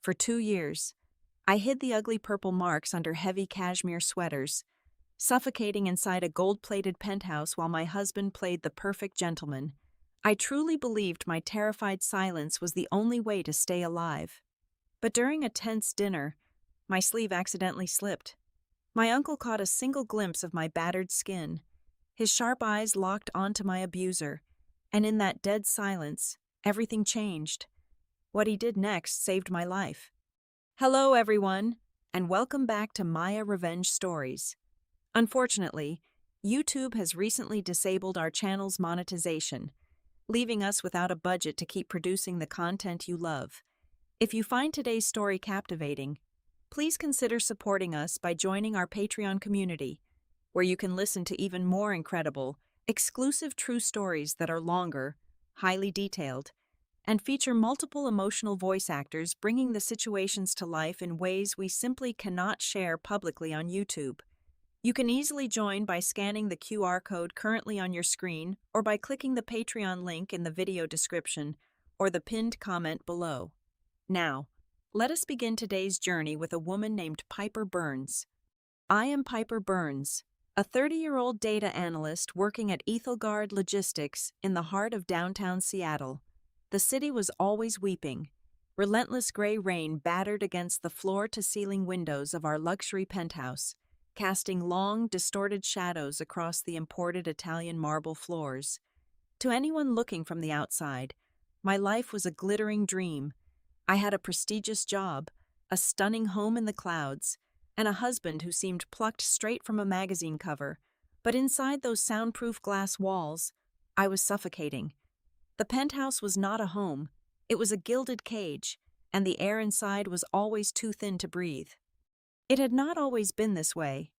For 2 years, I hid the ugly purple marks under heavy cashmere sweaters, suffocating inside a gold-plated penthouse while my husband played the perfect gentleman. I truly believed my terrified silence was the only way to stay alive. But during a tense dinner, my sleeve accidentally slipped. My uncle caught a single glimpse of my battered skin. His sharp eyes locked onto my abuser, and in that dead silence, everything changed. What he did next saved my life. Hello, everyone, and welcome back to Maya Revenge Stories. Unfortunately, YouTube has recently disabled our channel's monetization, leaving us without a budget to keep producing the content you love. If you find today's story captivating, please consider supporting us by joining our Patreon community, where you can listen to even more incredible, exclusive true stories that are longer, highly detailed, and feature multiple emotional voice actors bringing the situations to life in ways we simply cannot share publicly on YouTube. You can easily join by scanning the QR code currently on your screen or by clicking the Patreon link in the video description or the pinned comment below. Now, let us begin today's journey with a woman named Piper Burns. I am Piper Burns, a 30-year-old data analyst working at Ethelgard Logistics in the heart of downtown Seattle. The city was always weeping. Relentless gray rain battered against the floor-to-ceiling windows of our luxury penthouse, casting long, distorted shadows across the imported Italian marble floors. To anyone looking from the outside, my life was a glittering dream. I had a prestigious job, a stunning home in the clouds, and a husband who seemed plucked straight from a magazine cover. But inside those soundproof glass walls, I was suffocating. The penthouse was not a home. It was a gilded cage, and the air inside was always too thin to breathe. It had not always been this way.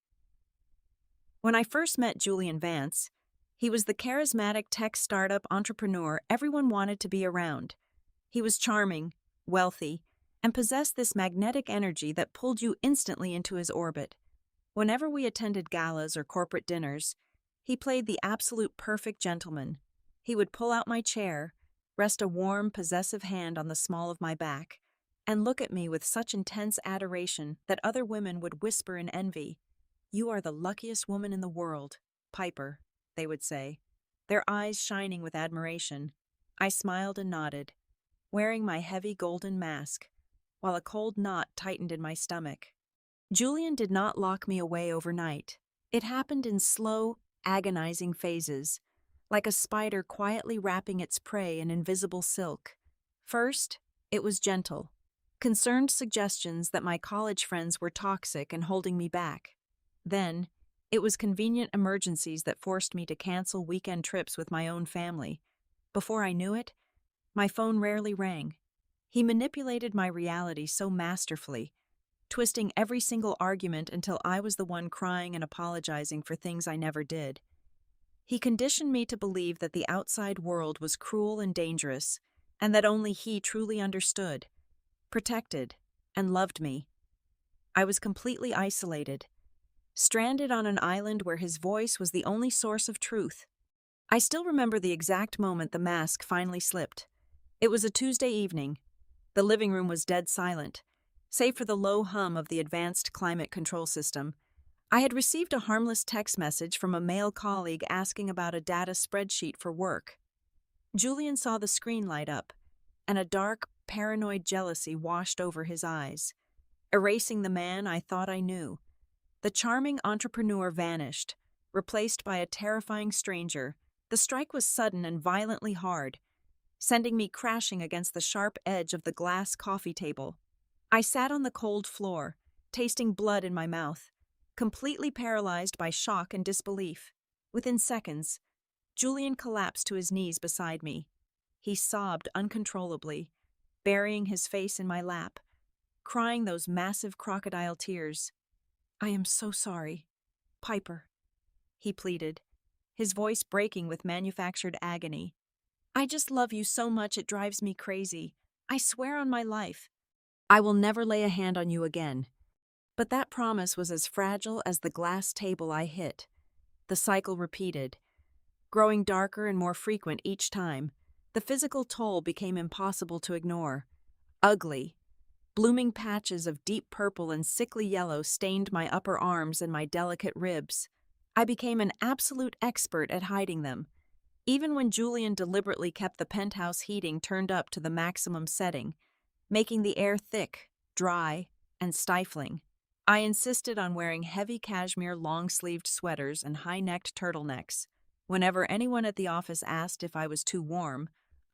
When I first met Julian Vance, he was the charismatic tech startup entrepreneur everyone wanted to be around. He was charming, wealthy, and possessed this magnetic energy that pulled you instantly into his orbit. Whenever we attended galas or corporate dinners, he played the absolute perfect gentleman. He would pull out my chair, rest a warm, possessive hand on the small of my back, and look at me with such intense adoration that other women would whisper in envy. "You are the luckiest woman in the world, Piper," they would say, their eyes shining with admiration. I smiled and nodded, wearing my heavy golden mask, while a cold knot tightened in my stomach. Julian did not lock me away overnight. It happened in slow, agonizing phases, like a spider quietly wrapping its prey in invisible silk. First, it was gentle, concerned suggestions that my college friends were toxic and holding me back. Then, it was convenient emergencies that forced me to cancel weekend trips with my own family. Before I knew it, my phone rarely rang. He manipulated my reality so masterfully, twisting every single argument until I was the one crying and apologizing for things I never did. He conditioned me to believe that the outside world was cruel and dangerous, and that only he truly understood, protected, and loved me. I was completely isolated, stranded on an island where his voice was the only source of truth. I still remember the exact moment the mask finally slipped. It was a Tuesday evening. The living room was dead silent, save for the low hum of the advanced climate control system. I had received a harmless text message from a male colleague asking about a data spreadsheet for work. Julian saw the screen light up, and a dark, paranoid jealousy washed over his eyes, erasing the man I thought I knew. The charming entrepreneur vanished, replaced by a terrifying stranger. The strike was sudden and violently hard, sending me crashing against the sharp edge of the glass coffee table. I sat on the cold floor, tasting blood in my mouth, completely paralyzed by shock and disbelief. Within seconds, Julian collapsed to his knees beside me. He sobbed uncontrollably, burying his face in my lap, crying those massive crocodile tears. "I am so sorry, Piper," he pleaded, his voice breaking with manufactured agony. "I just love you so much it drives me crazy. I swear on my life, I will never lay a hand on you again." But that promise was as fragile as the glass table I hit. The cycle repeated, growing darker and more frequent each time. The physical toll became impossible to ignore. Ugly, Blooming patches of deep purple and sickly yellow stained my upper arms and my delicate ribs. I became an absolute expert at hiding them. Even when Julian deliberately kept the penthouse heating turned up to the maximum setting, making the air thick, dry, and stifling, I insisted on wearing heavy cashmere long-sleeved sweaters and high-necked turtlenecks. Whenever anyone at the office asked if I was too warm,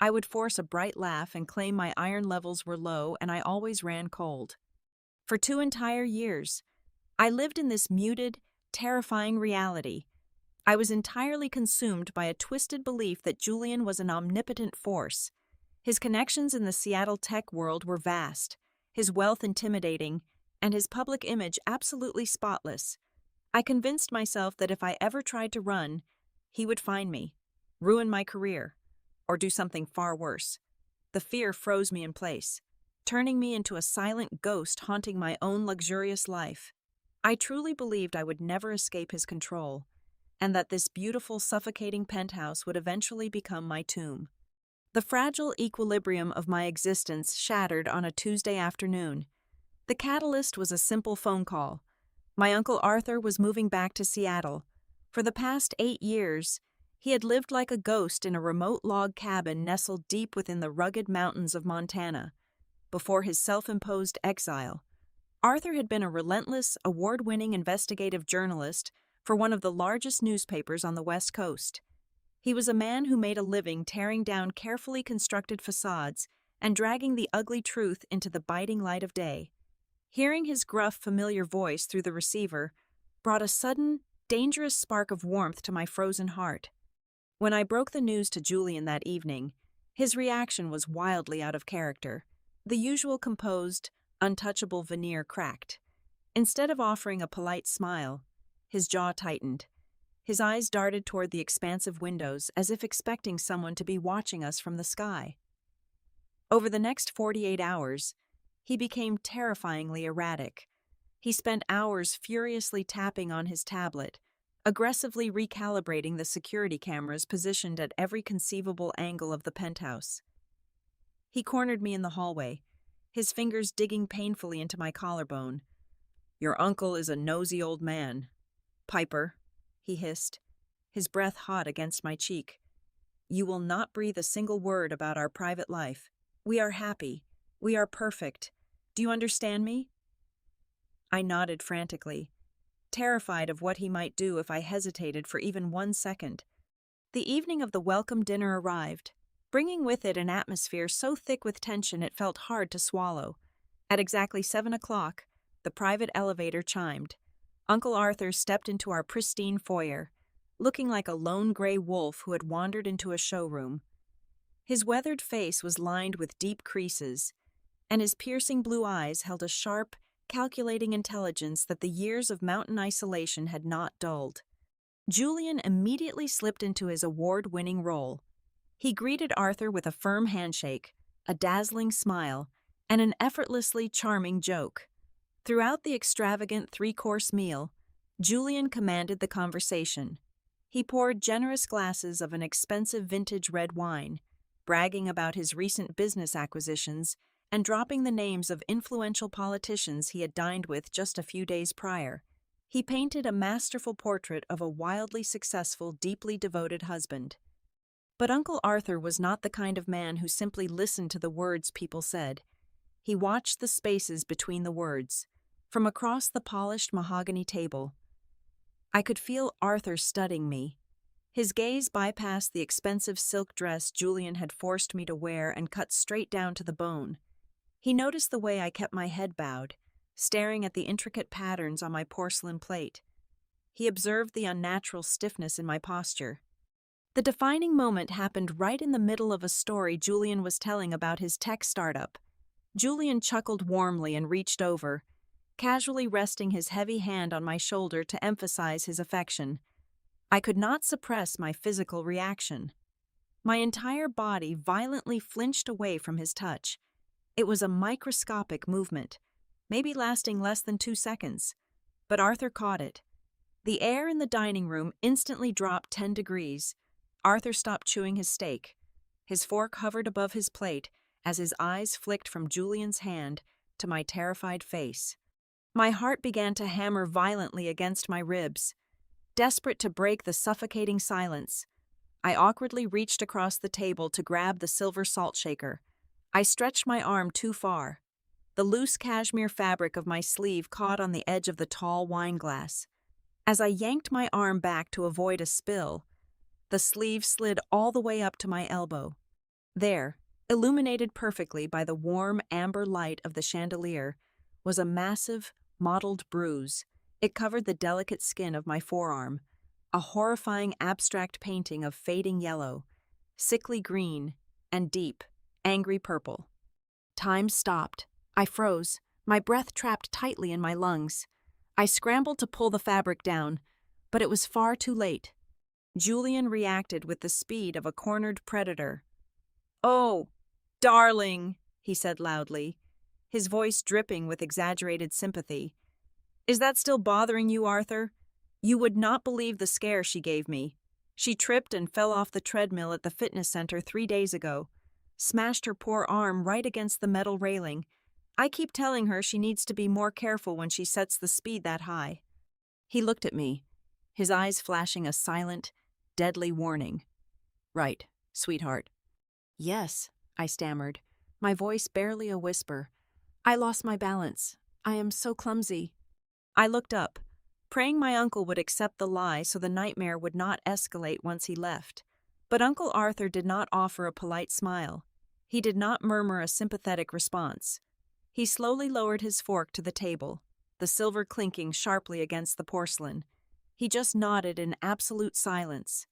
I would force a bright laugh and claim my iron levels were low and I always ran cold. For 2 entire years, I lived in this muted, terrifying reality. I was entirely consumed by a twisted belief that Julian was an omnipotent force. His connections in the Seattle tech world were vast, his wealth intimidating, and his public image absolutely spotless. I convinced myself that if I ever tried to run, he would find me, ruin my career, or do something far worse. The fear froze me in place, turning me into a silent ghost haunting my own luxurious life. I truly believed I would never escape his control, and that this beautiful, suffocating penthouse would eventually become my tomb. The fragile equilibrium of my existence shattered on a Tuesday afternoon. The catalyst was a simple phone call. My Uncle Arthur was moving back to Seattle. For the past 8 years, he had lived like a ghost in a remote log cabin nestled deep within the rugged mountains of Montana. Before his self-imposed exile, Arthur had been a relentless, award-winning investigative journalist for one of the largest newspapers on the West Coast. He was a man who made a living tearing down carefully constructed facades and dragging the ugly truth into the biting light of day. Hearing his gruff, familiar voice through the receiver brought a sudden, dangerous spark of warmth to my frozen heart. When I broke the news to Julian that evening, his reaction was wildly out of character. The usual composed, untouchable veneer cracked. Instead of offering a polite smile, his jaw tightened. His eyes darted toward the expansive windows as if expecting someone to be watching us from the sky. Over the next 48 hours, he became terrifyingly erratic. He spent hours furiously tapping on his tablet, aggressively recalibrating the security cameras positioned at every conceivable angle of the penthouse. He cornered me in the hallway, his fingers digging painfully into my collarbone. "Your uncle is a nosy old man. Piper," he hissed, his breath hot against my cheek. "You will not breathe a single word about our private life. We are happy. We are perfect. Do you understand me?" I nodded frantically, terrified of what he might do if I hesitated for even 1 second. The evening of the welcome dinner arrived, bringing with it an atmosphere so thick with tension it felt hard to swallow. At exactly 7 o'clock, the private elevator chimed. Uncle Arthur stepped into our pristine foyer, looking like a lone gray wolf who had wandered into a showroom. His weathered face was lined with deep creases, and his piercing blue eyes held a sharp, calculating intelligence that the years of mountain isolation had not dulled. Julian immediately slipped into his award-winning role. He greeted Arthur with a firm handshake, a dazzling smile, and an effortlessly charming joke. Throughout the extravagant 3-course meal, Julian commanded the conversation. He poured generous glasses of an expensive vintage red wine, bragging about his recent business acquisitions and dropping the names of influential politicians he had dined with just a few days prior. He painted a masterful portrait of a wildly successful, deeply devoted husband. But Uncle Arthur was not the kind of man who simply listened to the words people said. He watched the spaces between the words, from across the polished mahogany table. I could feel Arthur studying me. His gaze bypassed the expensive silk dress Julian had forced me to wear and cut straight down to the bone. He noticed the way I kept my head bowed, staring at the intricate patterns on my porcelain plate. He observed the unnatural stiffness in my posture. The defining moment happened right in the middle of a story Julian was telling about his tech startup. Julian chuckled warmly and reached over, casually resting his heavy hand on my shoulder to emphasize his affection. I could not suppress my physical reaction. My entire body violently flinched away from his touch. It was a microscopic movement, maybe lasting less than 2 seconds, but Arthur caught it. The air in the dining room instantly dropped 10 degrees. Arthur stopped chewing his steak. His fork hovered above his plate as his eyes flicked from Julian's hand to my terrified face. My heart began to hammer violently against my ribs. Desperate to break the suffocating silence, I awkwardly reached across the table to grab the silver salt shaker. I stretched my arm too far. The loose cashmere fabric of my sleeve caught on the edge of the tall wine glass. As I yanked my arm back to avoid a spill, the sleeve slid all the way up to my elbow. There, illuminated perfectly by the warm amber light of the chandelier, was a massive, mottled bruise. It covered the delicate skin of my forearm, a horrifying abstract painting of fading yellow, sickly green, and deep, angry purple. Time stopped. I froze, my breath trapped tightly in my lungs. I scrambled to pull the fabric down, but it was far too late. Julian reacted with the speed of a cornered predator. "Oh, darling," he said loudly, his voice dripping with exaggerated sympathy. "Is that still bothering you, Arthur? You would not believe the scare she gave me. She tripped and fell off the treadmill at the fitness center 3 days ago. Smashed her poor arm right against the metal railing. I keep telling her she needs to be more careful when she sets the speed that high." He looked at me, his eyes flashing a silent, deadly warning. "Right, sweetheart." "Yes," I stammered, my voice barely a whisper. "I lost my balance. I am so clumsy." I looked up, praying my uncle would accept the lie so the nightmare would not escalate once he left. But Uncle Arthur did not offer a polite smile. He did not murmur a sympathetic response. He slowly lowered his fork to the table, the silver clinking sharply against the porcelain. He just nodded in absolute silence.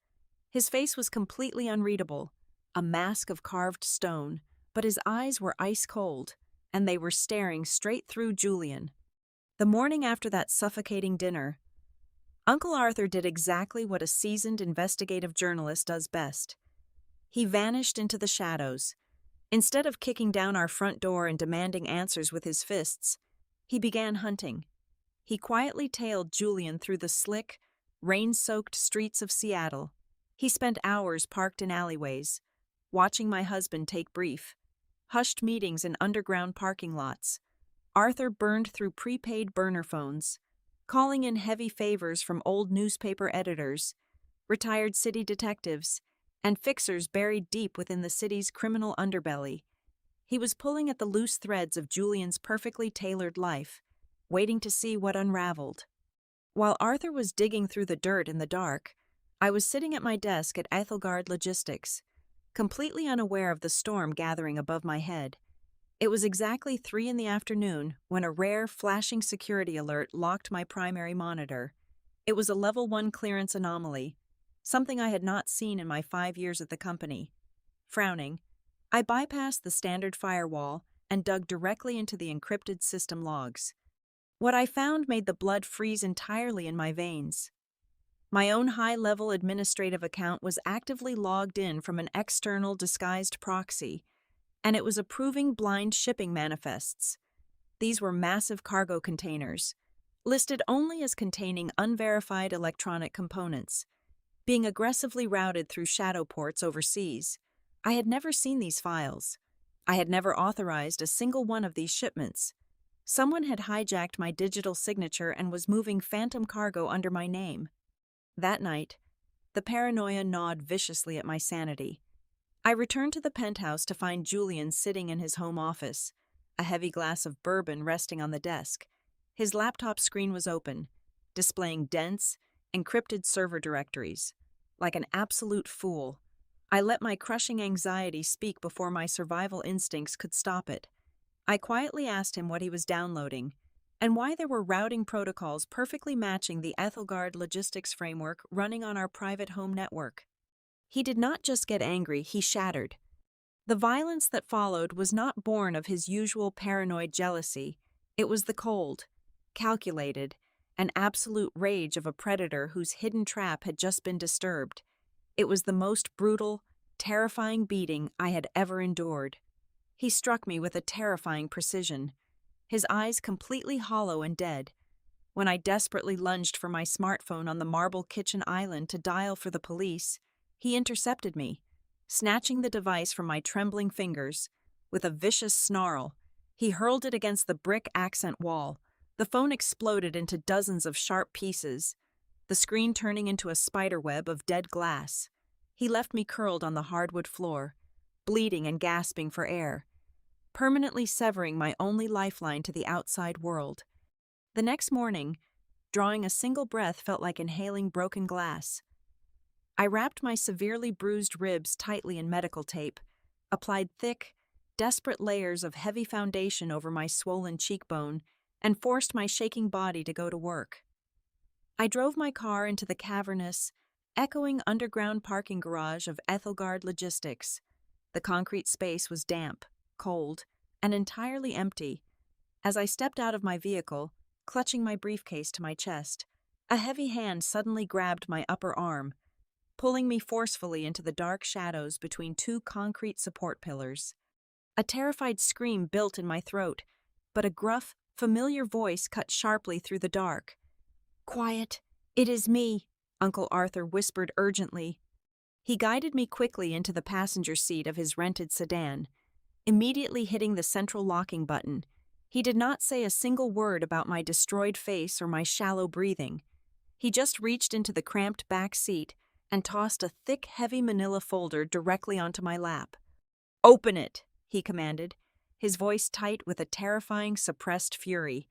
His face was completely unreadable, a mask of carved stone, but his eyes were ice cold, and they were staring straight through Julian. The morning after that suffocating dinner, Uncle Arthur did exactly what a seasoned investigative journalist does best. He vanished into the shadows. Instead of kicking down our front door and demanding answers with his fists, he began hunting. He quietly tailed Julian through the slick, rain-soaked streets of Seattle. He spent hours parked in alleyways, watching my husband take brief, hushed meetings in underground parking lots. Arthur burned through prepaid burner phones, calling in heavy favors from old newspaper editors, retired city detectives, and fixers buried deep within the city's criminal underbelly. He was pulling at the loose threads of Julian's perfectly tailored life, waiting to see what unraveled. While Arthur was digging through the dirt in the dark, I was sitting at my desk at Ethelgard Logistics, completely unaware of the storm gathering above my head. It was exactly 3 p.m. when a rare, flashing security alert locked my primary monitor. It was a Level 1 clearance anomaly, something I had not seen in my 5 years at the company. Frowning, I bypassed the standard firewall and dug directly into the encrypted system logs. What I found made the blood freeze entirely in my veins. My own high-level administrative account was actively logged in from an external disguised proxy, and it was approving blind shipping manifests. These were massive cargo containers, listed only as containing unverified electronic components, being aggressively routed through shadow ports overseas. I had never seen these files. I had never authorized a single one of these shipments. Someone had hijacked my digital signature and was moving phantom cargo under my name. That night, the paranoia gnawed viciously at my sanity. I returned to the penthouse to find Julian sitting in his home office, a heavy glass of bourbon resting on the desk. His laptop screen was open, displaying dense, encrypted server directories. Like an absolute fool, I let my crushing anxiety speak before my survival instincts could stop it. I quietly asked him what he was downloading, and why there were routing protocols perfectly matching the Ethelgard logistics framework running on our private home network. He did not just get angry, he shattered. The violence that followed was not born of his usual paranoid jealousy. It was the cold, calculated, and absolute rage of a predator whose hidden trap had just been disturbed. It was the most brutal, terrifying beating I had ever endured. He struck me with a terrifying precision, his eyes completely hollow and dead. When I desperately lunged for my smartphone on the marble kitchen island to dial for the police, he intercepted me, snatching the device from my trembling fingers. With a vicious snarl, He hurled it against the brick accent wall. The phone exploded into dozens of sharp pieces, the screen turning into a spiderweb of dead glass. He left me curled on the hardwood floor, bleeding and gasping for air, permanently severing my only lifeline to the outside world. The next morning, drawing a single breath felt like inhaling broken glass. I wrapped my severely bruised ribs tightly in medical tape, applied thick, desperate layers of heavy foundation over my swollen cheekbone, and forced my shaking body to go to work. I drove my car into the cavernous, echoing underground parking garage of Ethelgard Logistics. The concrete space was damp, cold, and entirely empty. As I stepped out of my vehicle, clutching my briefcase to my chest, a heavy hand suddenly grabbed my upper arm, pulling me forcefully into the dark shadows between two concrete support pillars. A terrified scream built in my throat, but a gruff, familiar voice cut sharply through the dark. "Quiet, it is me," Uncle Arthur whispered urgently. He guided me quickly into the passenger seat of his rented sedan, immediately hitting the central locking button. He did not say a single word about my destroyed face or my shallow breathing. He just reached into the cramped back seat and tossed a thick, heavy manila folder directly onto my lap. "Open it," he commanded, his voice tight with a terrifying, suppressed fury.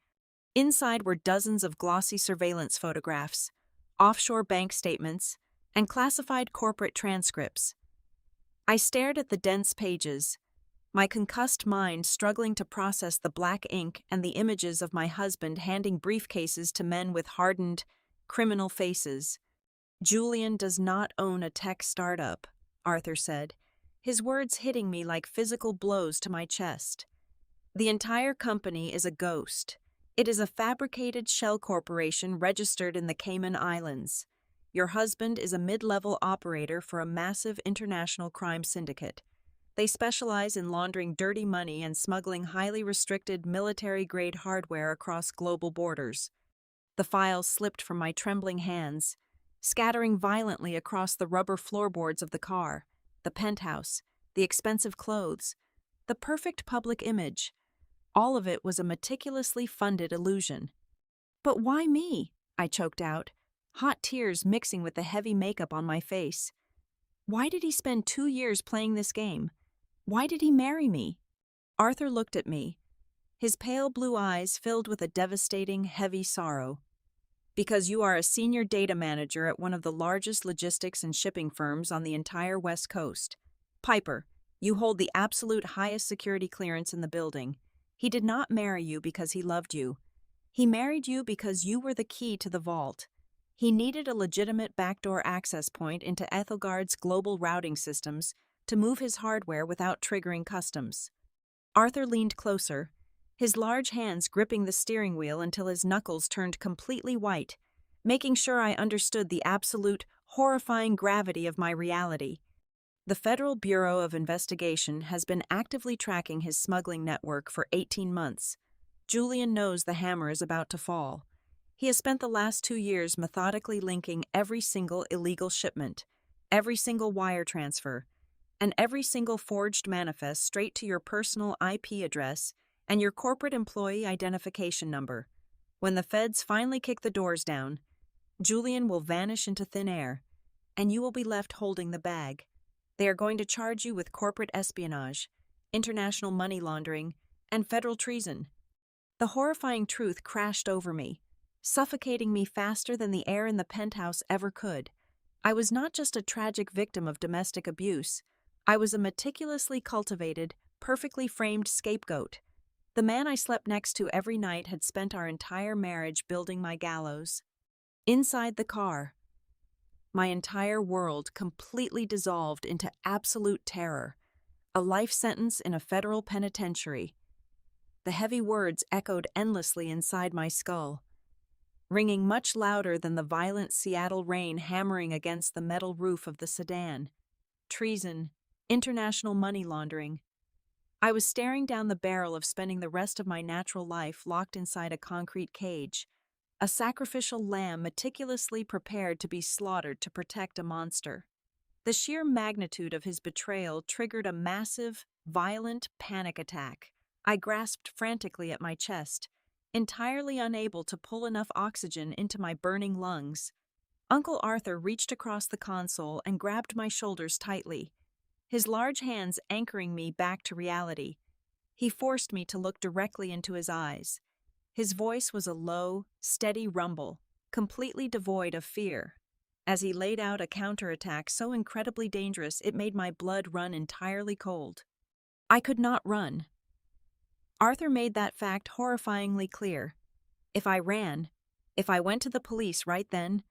Inside were dozens of glossy surveillance photographs, offshore bank statements, and classified corporate transcripts. I stared at the dense pages, my concussed mind struggling to process the black ink and the images of my husband handing briefcases to men with hardened, criminal faces. "Julian does not own a tech startup," Arthur said, his words hitting me like physical blows to my chest. "The entire company is a ghost. It is a fabricated shell corporation registered in the Cayman Islands. Your husband is a mid-level operator for a massive international crime syndicate. They specialize in laundering dirty money and smuggling highly restricted military-grade hardware across global borders." The files slipped from my trembling hands, scattering violently across the rubber floorboards of the car, the penthouse, the expensive clothes, the perfect public image. All of it was a meticulously funded illusion. "But why me?" I choked out, hot tears mixing with the heavy makeup on my face. "Why did he spend 2 years playing this game? Why did he marry me?" Arthur looked at me, his pale blue eyes filled with a devastating, heavy sorrow. "Because you are a senior data manager at one of the largest logistics and shipping firms on the entire West Coast. Piper, you hold the absolute highest security clearance in the building. He did not marry you because he loved you. He married you because you were the key to the vault. He needed a legitimate backdoor access point into Ethelgard's global routing systems to move his hardware without triggering customs." Arthur leaned closer, his large hands gripping the steering wheel until his knuckles turned completely white, making sure I understood the absolute, horrifying gravity of my reality. "The Federal Bureau of Investigation has been actively tracking his smuggling network for 18 months. Julian knows the hammer is about to fall. He has spent the last 2 years methodically linking every single illegal shipment, every single wire transfer, and every single forged manifest straight to your personal IP address and your corporate employee identification number. When the feds finally kick the doors down, Julian will vanish into thin air, and you will be left holding the bag. They are going to charge you with corporate espionage, international money laundering, and federal treason." The horrifying truth crashed over me, suffocating me faster than the air in the penthouse ever could. I was not just a tragic victim of domestic abuse. I was a meticulously cultivated, perfectly framed scapegoat. The man I slept next to every night had spent our entire marriage building my gallows. Inside the car, my entire world completely dissolved into absolute terror, a life sentence in a federal penitentiary. The heavy words echoed endlessly inside my skull, ringing much louder than the violent Seattle rain hammering against the metal roof of the sedan. Treason, international money laundering. I was staring down the barrel of spending the rest of my natural life locked inside a concrete cage, a sacrificial lamb meticulously prepared to be slaughtered to protect a monster. The sheer magnitude of his betrayal triggered a massive, violent panic attack. I grasped frantically at my chest, entirely unable to pull enough oxygen into my burning lungs. Uncle Arthur reached across the console and grabbed my shoulders tightly, his large hands anchoring me back to reality. He forced me to look directly into his eyes. His voice was a low, steady rumble, completely devoid of fear. As he laid out a counterattack so incredibly dangerous it made my blood run entirely cold. I could not run. Arthur made that fact horrifyingly clear. If I ran, if I went to the police right then,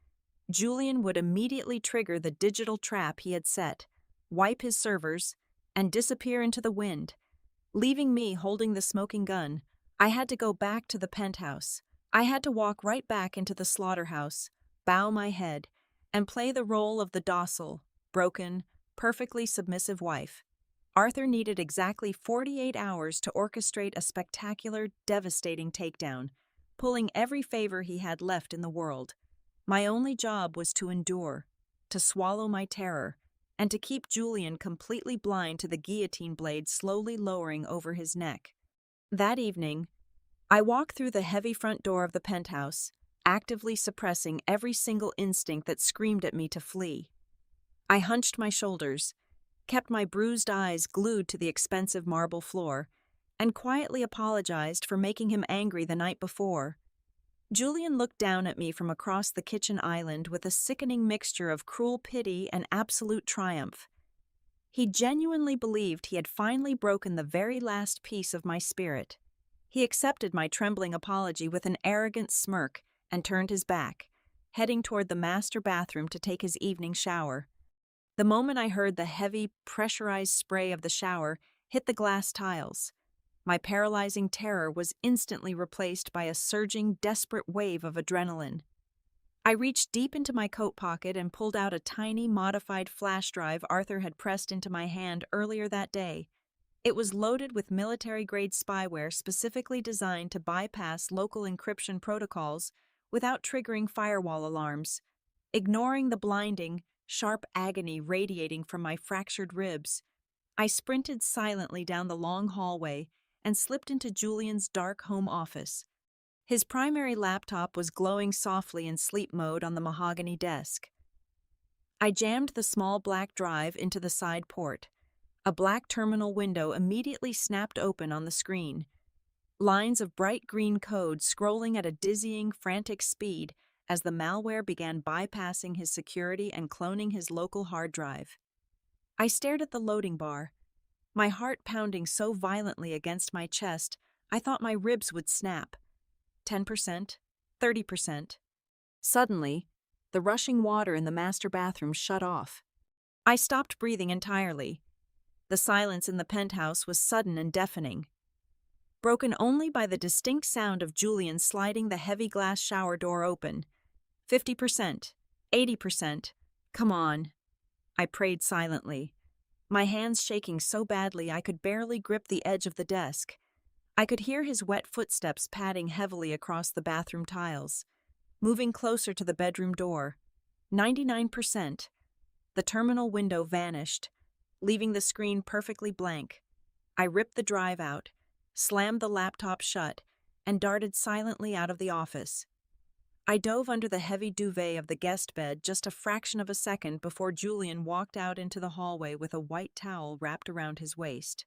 Julian would immediately trigger the digital trap he had set, wipe his servers, and disappear into the wind, leaving me holding the smoking gun. I had to go back to the penthouse. I had to walk right back into the slaughterhouse, bow my head, and play the role of the docile, broken, perfectly submissive wife. Arthur needed exactly 48 hours to orchestrate a spectacular, devastating takedown, pulling every favor he had left in the world. My only job was to endure, to swallow my terror, and to keep Julian completely blind to the guillotine blade slowly lowering over his neck. That evening, I walked through the heavy front door of the penthouse, actively suppressing every single instinct that screamed at me to flee. I hunched my shoulders, kept my bruised eyes glued to the expensive marble floor, and quietly apologized for making him angry the night before. Julian looked down at me from across the kitchen island with a sickening mixture of cruel pity and absolute triumph. He genuinely believed he had finally broken the very last piece of my spirit. He accepted my trembling apology with an arrogant smirk and turned his back, heading toward the master bathroom to take his evening shower. The moment I heard the heavy, pressurized spray of the shower hit the glass tiles, my paralyzing terror was instantly replaced by a surging, desperate wave of adrenaline. I reached deep into my coat pocket and pulled out a tiny, modified flash drive Arthur had pressed into my hand earlier that day. It was loaded with military-grade spyware specifically designed to bypass local encryption protocols without triggering firewall alarms, ignoring the blinding, sharp agony radiating from my fractured ribs. I sprinted silently down the long hallway and slipped into Julian's dark home office. His primary laptop was glowing softly in sleep mode on the mahogany desk. I jammed the small black drive into the side port. A black terminal window immediately snapped open on the screen. Lines of bright green code scrolling at a dizzying, frantic speed as the malware began bypassing his security and cloning his local hard drive. I stared at the loading bar, my heart pounding so violently against my chest I thought my ribs would snap. 10%, 30%. Suddenly, the rushing water in the master bathroom shut off. I stopped breathing entirely. The silence in the penthouse was sudden and deafening, broken only by the distinct sound of Julian sliding the heavy glass shower door open. 50%, 80%. Come on. I prayed silently, my hands shaking so badly I could barely grip the edge of the desk. I could hear his wet footsteps padding heavily across the bathroom tiles, moving closer to the bedroom door. 99%. The terminal window vanished, leaving the screen perfectly blank. I ripped the drive out, slammed the laptop shut, and darted silently out of the office. I dove under the heavy duvet of the guest bed just a fraction of a second before Julian walked out into the hallway with a white towel wrapped around his waist.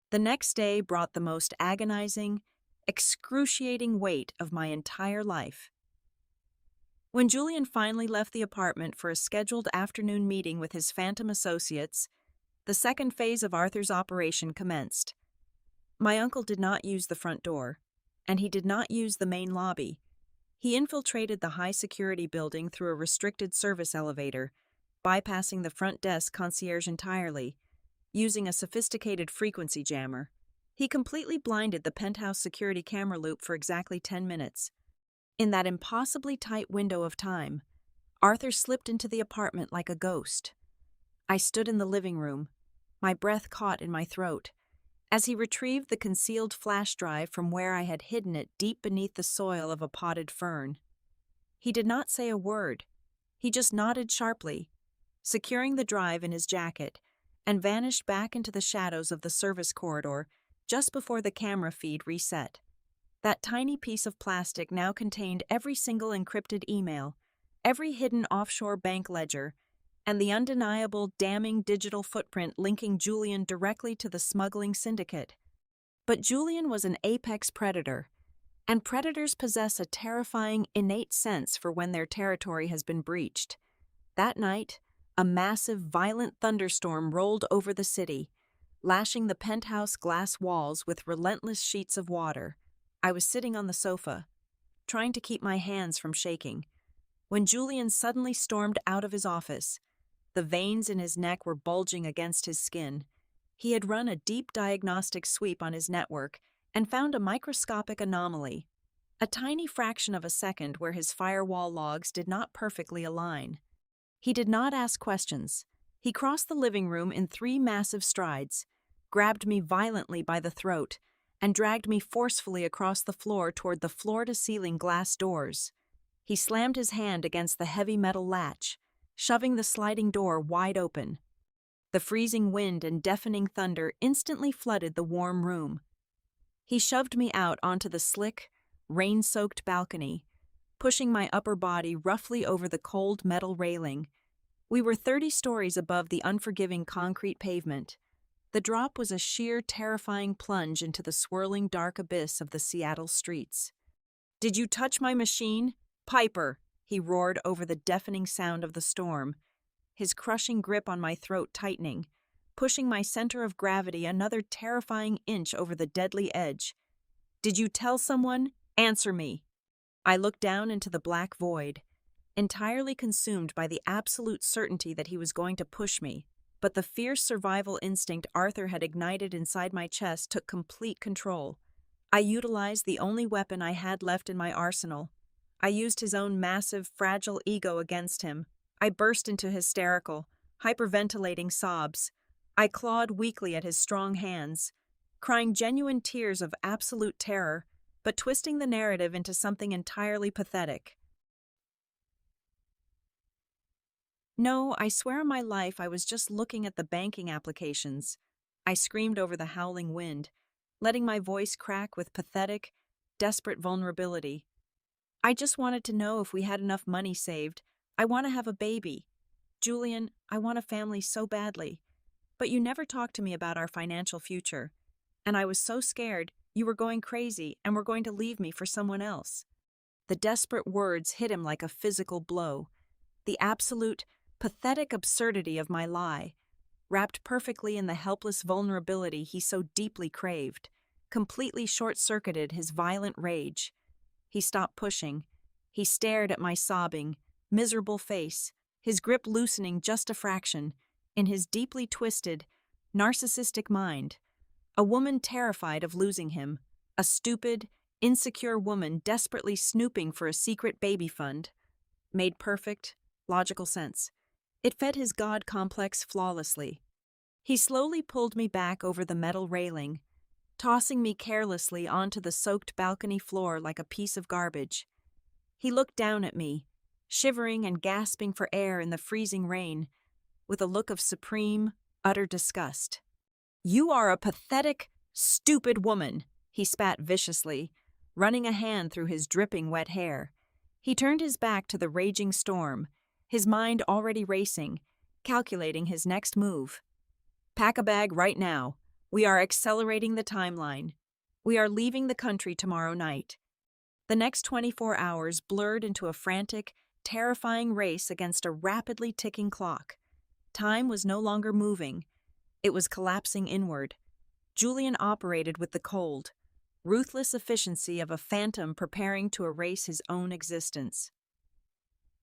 The next day brought the most agonizing, excruciating weight of my entire life. When Julian finally left the apartment for a scheduled afternoon meeting with his phantom associates, the second phase of Arthur's operation commenced. My uncle did not use the front door, and he did not use the main lobby. He infiltrated the high-security building through a restricted service elevator, bypassing the front desk concierge entirely, using a sophisticated frequency jammer. He completely blinded the penthouse security camera loop for exactly 10 minutes. In that impossibly tight window of time, Arthur slipped into the apartment like a ghost. I stood in the living room, my breath caught in my throat, as he retrieved the concealed flash drive from where I had hidden it deep beneath the soil of a potted fern. He did not say a word. He just nodded sharply, securing the drive in his jacket, and vanished back into the shadows of the service corridor just before the camera feed reset. That tiny piece of plastic now contained every single encrypted email, every hidden offshore bank ledger, and the undeniable, damning digital footprint linking Julian directly to the smuggling syndicate. But Julian was an apex predator, and predators possess a terrifying, innate sense for when their territory has been breached. That night, a massive, violent thunderstorm rolled over the city, lashing the penthouse glass walls with relentless sheets of water. I was sitting on the sofa, trying to keep my hands from shaking, when Julian suddenly stormed out of his office. The veins in his neck were bulging against his skin. He had run a deep diagnostic sweep on his network and found a microscopic anomaly, a tiny fraction of a second where his firewall logs did not perfectly align. He did not ask questions. He crossed the living room in 3 massive strides, grabbed me violently by the throat, and dragged me forcefully across the floor toward the floor-to-ceiling glass doors. He slammed his hand against the heavy metal latch, shoving the sliding door wide open. The freezing wind and deafening thunder instantly flooded the warm room. He shoved me out onto the slick, rain-soaked balcony, pushing my upper body roughly over the cold metal railing. We were 30 stories above the unforgiving concrete pavement. The drop was a sheer, terrifying plunge into the swirling dark abyss of the Seattle streets. "Did you touch my machine? Piper!" he roared over the deafening sound of the storm, his crushing grip on my throat tightening, pushing my center of gravity another terrifying inch over the deadly edge. "Did you tell someone? Answer me!" I looked down into the black void, entirely consumed by the absolute certainty that he was going to push me. But the fierce survival instinct Arthur had ignited inside my chest took complete control. I utilized the only weapon I had left in my arsenal. I used his own massive, fragile ego against him. I burst into hysterical, hyperventilating sobs. I clawed weakly at his strong hands, crying genuine tears of absolute terror, but twisting the narrative into something entirely pathetic. "No, I swear on my life I was just looking at the banking applications," I screamed over the howling wind, letting my voice crack with pathetic, desperate vulnerability. "I just wanted to know if we had enough money saved. I want to have a baby. Julian, I want a family so badly. But you never talked to me about our financial future. And I was so scared you were going crazy and were going to leave me for someone else." The desperate words hit him like a physical blow. The absolute, pathetic absurdity of my lie, wrapped perfectly in the helpless vulnerability he so deeply craved, completely short-circuited his violent rage. He stopped pushing. He stared at my sobbing, miserable face, his grip loosening just a fraction, in his deeply twisted, narcissistic mind. A woman terrified of losing him, a stupid, insecure woman desperately snooping for a secret baby fund. Made perfect, logical sense. It fed his God complex flawlessly. He slowly pulled me back over the metal railing, tossing me carelessly onto the soaked balcony floor like a piece of garbage. He looked down at me, shivering and gasping for air in the freezing rain, with a look of supreme, utter disgust. "You are a pathetic, stupid woman," he spat viciously, running a hand through his dripping wet hair. He turned his back to the raging storm, his mind already racing, calculating his next move. "Pack a bag right now. We are accelerating the timeline. We are leaving the country tomorrow night." The next 24 hours blurred into a frantic, terrifying race against a rapidly ticking clock. Time was no longer moving. It was collapsing inward. Julian operated with the cold, ruthless efficiency of a phantom preparing to erase his own existence.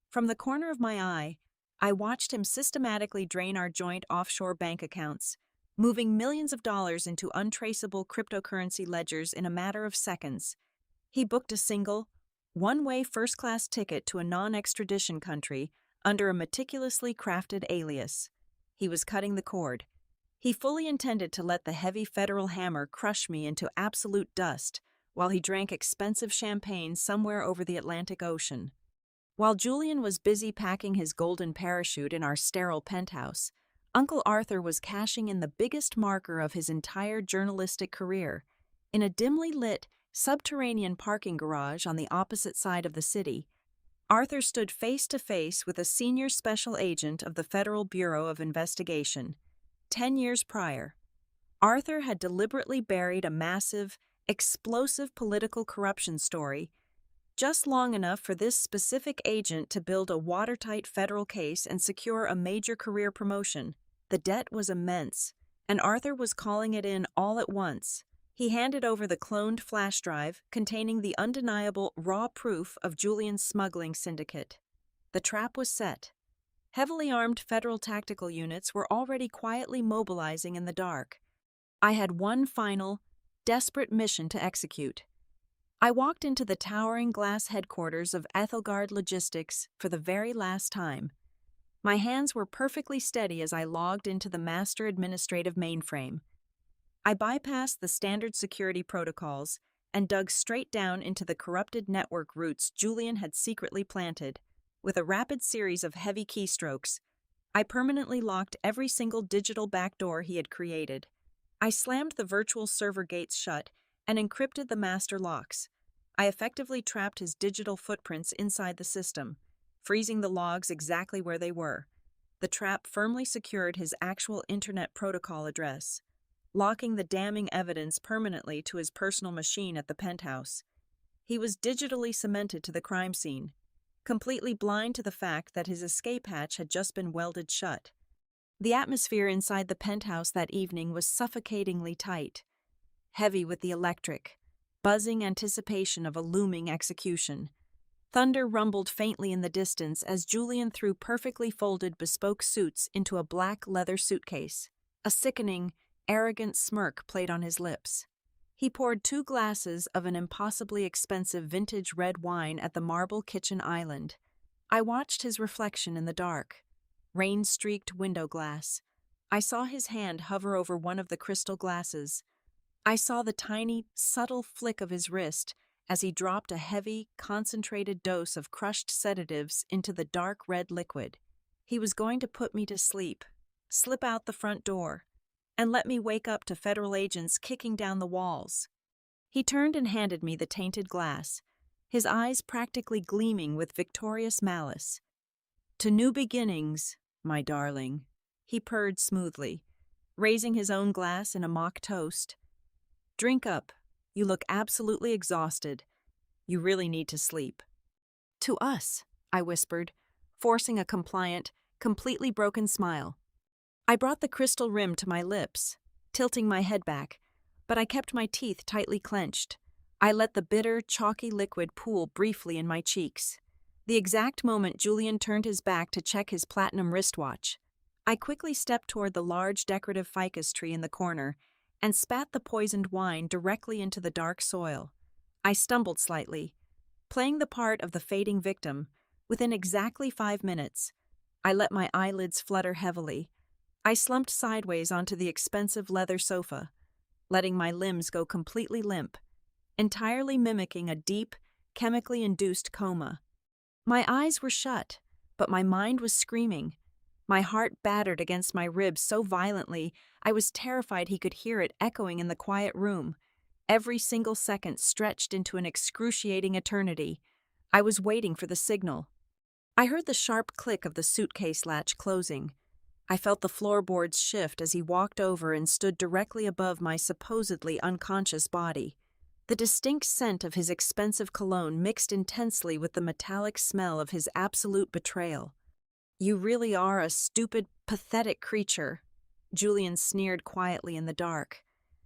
From the corner of my eye, I watched him systematically drain our joint offshore bank accounts, moving millions of dollars into untraceable cryptocurrency ledgers in a matter of seconds. He booked a single, one-way first-class ticket to a non-extradition country under a meticulously crafted alias. He was cutting the cord. He fully intended to let the heavy federal hammer crush me into absolute dust while he drank expensive champagne somewhere over the Atlantic Ocean. While Julian was busy packing his golden parachute in our sterile penthouse, Uncle Arthur was cashing in the biggest marker of his entire journalistic career. In a dimly lit, subterranean parking garage on the opposite side of the city, Arthur stood face to face with a senior special agent of the Federal Bureau of Investigation. 10 years prior, Arthur had deliberately buried a massive, explosive political corruption story just long enough for this specific agent to build a watertight federal case and secure a major career promotion. The debt was immense, and Arthur was calling it in all at once. He handed over the cloned flash drive containing the undeniable raw proof of Julian's smuggling syndicate. The trap was set. Heavily armed federal tactical units were already quietly mobilizing in the dark. I had one final, desperate mission to execute. I walked into the towering glass headquarters of Ethelgard Logistics for the very last time. My hands were perfectly steady as I logged into the master administrative mainframe. I bypassed the standard security protocols and dug straight down into the corrupted network roots Julian had secretly planted. With a rapid series of heavy keystrokes, I permanently locked every single digital backdoor he had created. I slammed the virtual server gates shut and encrypted the master locks. I effectively trapped his digital footprints inside the system, freezing the logs exactly where they were. The trap firmly secured his actual internet protocol address, locking the damning evidence permanently to his personal machine at the penthouse. He was digitally cemented to the crime scene, completely blind to the fact that his escape hatch had just been welded shut. The atmosphere inside the penthouse that evening was suffocatingly tight, heavy with the electric, buzzing anticipation of a looming execution. Thunder rumbled faintly in the distance as Julian threw perfectly folded bespoke suits into a black leather suitcase. A sickening, arrogant smirk played on his lips. He poured 2 glasses of an impossibly expensive vintage red wine at the marble kitchen island. I watched his reflection in the dark, rain-streaked window glass. I saw his hand hover over one of the crystal glasses. I saw the tiny, subtle flick of his wrist as he dropped a heavy, concentrated dose of crushed sedatives into the dark red liquid. He was going to put me to sleep, slip out the front door, and let me wake up to federal agents kicking down the walls. He turned and handed me the tainted glass, his eyes practically gleaming with victorious malice. "To new beginnings, my darling," he purred smoothly, raising his own glass in a mock toast. "Drink up. You look absolutely exhausted. You really need to sleep." "To us," I whispered, forcing a compliant, completely broken smile. I brought the crystal rim to my lips, tilting my head back, but I kept my teeth tightly clenched. I let the bitter, chalky liquid pool briefly in my cheeks. The exact moment Julian turned his back to check his platinum wristwatch, I quickly stepped toward the large decorative ficus tree in the corner and spat the poisoned wine directly into the dark soil. I stumbled slightly, playing the part of the fading victim. Within exactly 5 minutes, I let my eyelids flutter heavily. I slumped sideways onto the expensive leather sofa, letting my limbs go completely limp, entirely mimicking a deep, chemically induced coma. My eyes were shut, but my mind was screaming. My heart battered against my ribs so violently I was terrified he could hear it echoing in the quiet room. Every single second stretched into an excruciating eternity. I was waiting for the signal. I heard the sharp click of the suitcase latch closing. I felt the floorboards shift as he walked over and stood directly above my supposedly unconscious body. The distinct scent of his expensive cologne mixed intensely with the metallic smell of his absolute betrayal. "You really are a stupid, pathetic creature," Julian sneered quietly in the dark,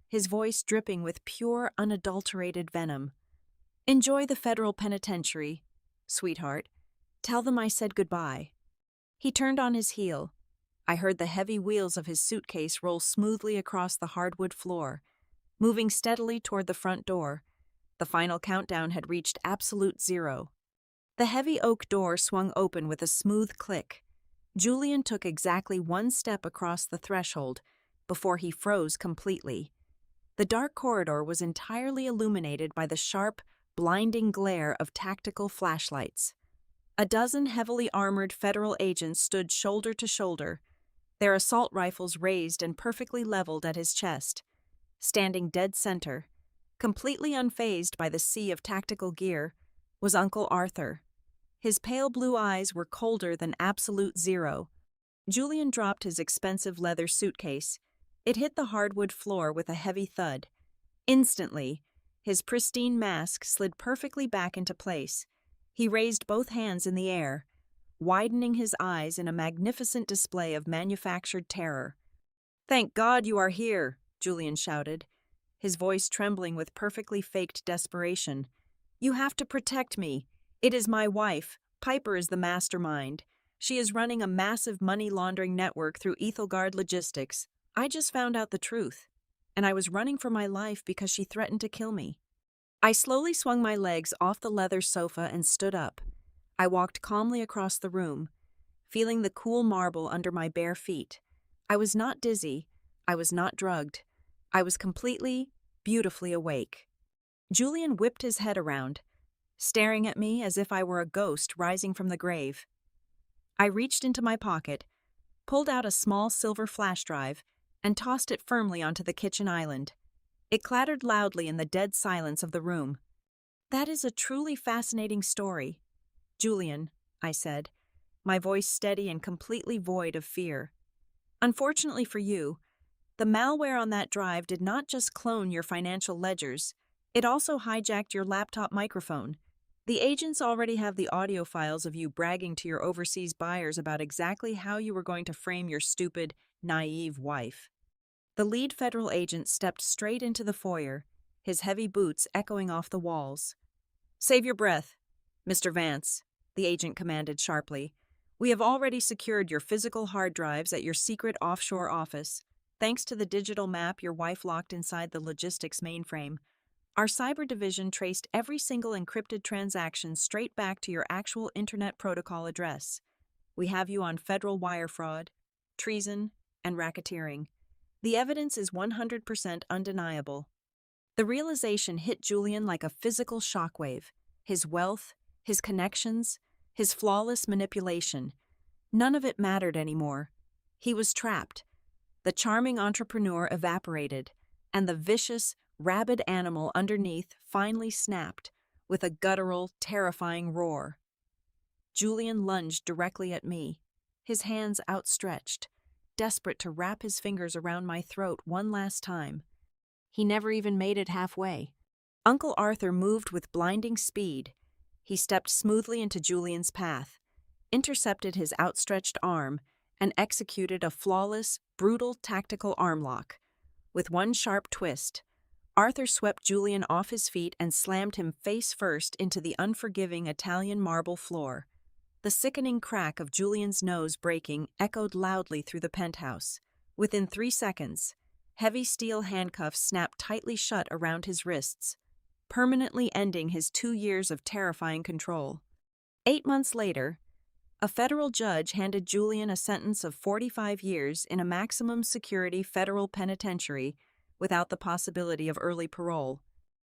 his voice dripping with pure, unadulterated venom. "Enjoy the federal penitentiary, sweetheart. Tell them I said goodbye." He turned on his heel. I heard the heavy wheels of his suitcase roll smoothly across the hardwood floor, moving steadily toward the front door. The final countdown had reached absolute zero. The heavy oak door swung open with a smooth click. Julian took exactly 1 step across the threshold before he froze completely. The dark corridor was entirely illuminated by the sharp, blinding glare of tactical flashlights. A dozen heavily armored federal agents stood shoulder to shoulder, their assault rifles raised and perfectly leveled at his chest. Standing dead center, completely unfazed by the sea of tactical gear, was Uncle Arthur. His pale blue eyes were colder than absolute zero. Julian dropped his expensive leather suitcase. It hit the hardwood floor with a heavy thud. Instantly, his pristine mask slid perfectly back into place. He raised both hands in the air, widening his eyes in a magnificent display of manufactured terror. "Thank God you are here," Julian shouted, his voice trembling with perfectly faked desperation. "You have to protect me. It is my wife. Piper is the mastermind. She is running a massive money laundering network through Ethelgard Logistics. I just found out the truth, and I was running for my life because she threatened to kill me." I slowly swung my legs off the leather sofa and stood up. I walked calmly across the room, feeling the cool marble under my bare feet. I was not dizzy. I was not drugged. I was completely, beautifully awake. Julian whipped his head around, staring at me as if I were a ghost rising from the grave. I reached into my pocket, pulled out a small silver flash drive, and tossed it firmly onto the kitchen island. It clattered loudly in the dead silence of the room. "That is a truly fascinating story, Julian," I said, my voice steady and completely void of fear. "Unfortunately for you, the malware on that drive did not just clone your financial ledgers, it also hijacked your laptop microphone. The agents already have the audio files of you bragging to your overseas buyers about exactly how you were going to frame your stupid, naive wife." The lead federal agent stepped straight into the foyer, his heavy boots echoing off the walls. "Save your breath, Mr. Vance," the agent commanded sharply. "We have already secured your physical hard drives at your secret offshore office, thanks to the digital map your wife locked inside the logistics mainframe. Our cyber division traced every single encrypted transaction straight back to your actual Internet Protocol address. We have you on federal wire fraud, treason, and racketeering. The evidence is 100% undeniable." The realization hit Julian like a physical shockwave. His wealth, his connections, his flawless manipulation. None of it mattered anymore. He was trapped. The charming entrepreneur evaporated, and the vicious, rabid animal underneath finally snapped with a guttural, terrifying roar. Julian lunged directly at me, his hands outstretched, desperate to wrap his fingers around my throat one last time. He never even made it halfway. Uncle Arthur moved with blinding speed. He stepped smoothly into Julian's path, intercepted his outstretched arm, and executed a flawless, brutal tactical arm lock. With one sharp twist, Arthur swept Julian off his feet and slammed him face first into the unforgiving Italian marble floor. The sickening crack of Julian's nose breaking echoed loudly through the penthouse. Within 3 seconds, heavy steel handcuffs snapped tightly shut around his wrists, permanently ending his 2 years of terrifying control. 8 months later, a federal judge handed Julian a sentence of 45 years in a maximum security federal penitentiary without the possibility of early parole.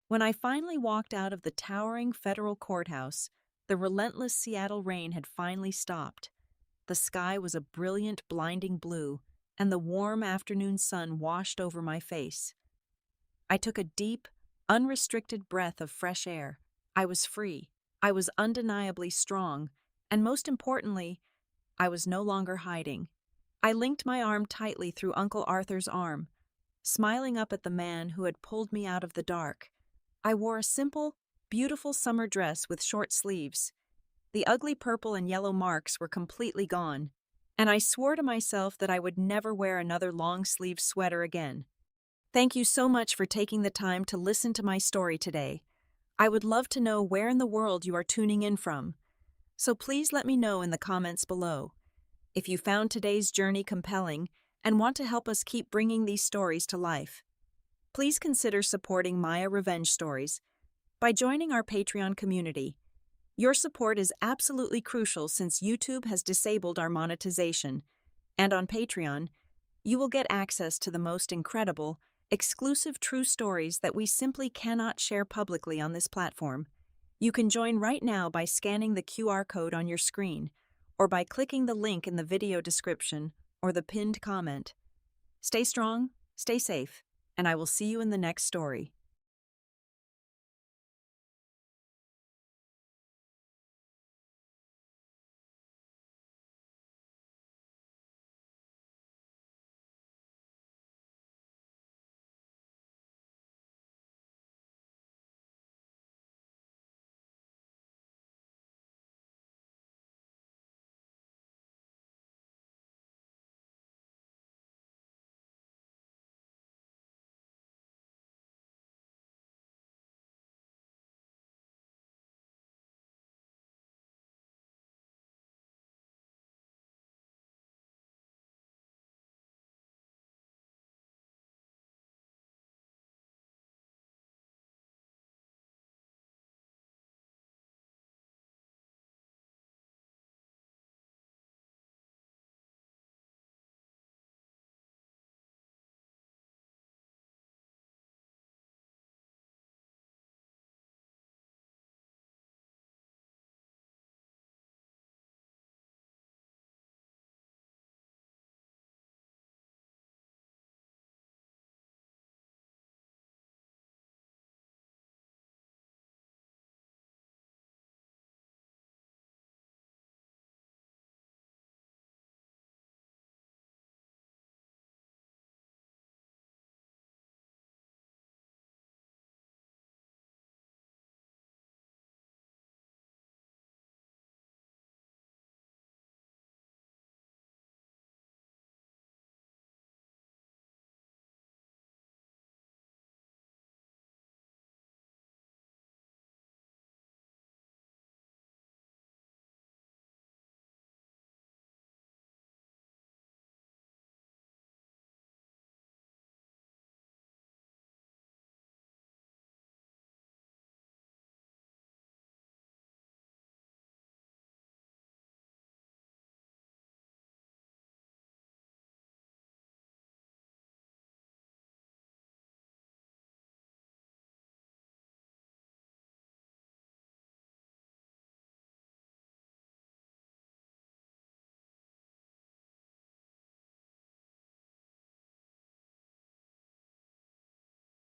When I finally walked out of the towering federal courthouse, the relentless Seattle rain had finally stopped. The sky was a brilliant, blinding blue, and the warm afternoon sun washed over my face. I took a deep, unrestricted breath of fresh air. I was free. I was undeniably strong, and most importantly, I was no longer hiding. I linked my arm tightly through Uncle Arthur's arm, smiling up at the man who had pulled me out of the dark. I wore a simple, beautiful summer dress with short sleeves. The ugly purple and yellow marks were completely gone, and I swore to myself that I would never wear another long-sleeved sweater again. Thank you so much for taking the time to listen to my story today. I would love to know where in the world you are tuning in from, so please let me know in the comments below. If you found today's journey compelling and want to help us keep bringing these stories to life, please consider supporting Maya Revenge Stories by joining our Patreon community. Your support is absolutely crucial since YouTube has disabled our monetization, and on Patreon, you will get access to the most incredible, exclusive true stories that we simply cannot share publicly on this platform. You can join right now by scanning the QR code on your screen, or by clicking the link in the video description, or the pinned comment. Stay strong, stay safe, and I will see you in the next story.